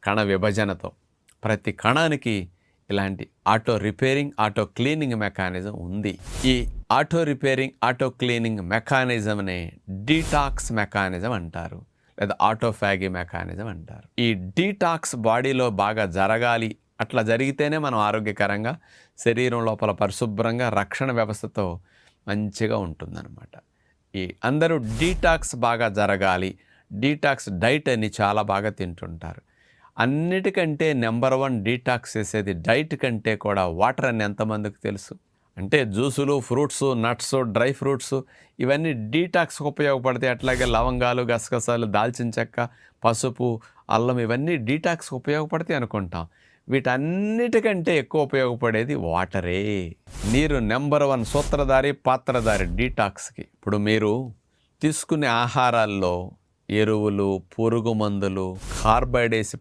కణ విభజనతో ప్రతి కణానికి ఇలాంటి auto repairing auto cleaning mechanism ఉంది. ఈ ఆటో రిపేరింగ్ ఆటో క్లీనింగ్ మెకానిజంని డీటాక్స్ మెకానిజం అంటారు, లేదా ఆటోఫాగి మెకానిజం అంటారు. ఈ డీటాక్స్ బాడీలో బాగా జరగాలి, అట్లా జరిగితేనే మనం ఆరోగ్యకరంగా శరీరం లోపల పరిశుభ్రంగా రక్షణ వ్యవస్థతో మంచిగా ఉంటుందన్నమాట. ఈ అందరూ డీటాక్స్ బాగా జరగాలి, డీటాక్స్ డైట్ అని చాలా బాగా తింటుంటారు. అన్నిటికంటే నెంబర్ 1 డీటాక్స్ చేసేది డైట్ కంటే కూడా వాటర్ అని ఎంతమందికి తెలుసు? అంటే జ్యూసులు, ఫ్రూట్స్, నట్స్, డ్రై ఫ్రూట్స్ ఇవన్నీ డీటాక్స్కి ఉపయోగపడతాయి. అట్లాగే లవంగాలు, గసగసాలు, దాల్చిన చెక్క, పసుపు, అల్లం ఇవన్నీ డీటాక్స్కి ఉపయోగపడతాయి అనుకుంటాం. వీటన్నిటికంటే ఎక్కువ ఉపయోగపడేది వాటరే. నీరు నెంబర్ 1 సూత్రధారి, పాత్రధారి డీటాక్స్కి. ఇప్పుడు మీరు తీసుకునే ఆహారాల్లో ఎరువులు, పురుగు మందులు, కార్బైడ్ వేసి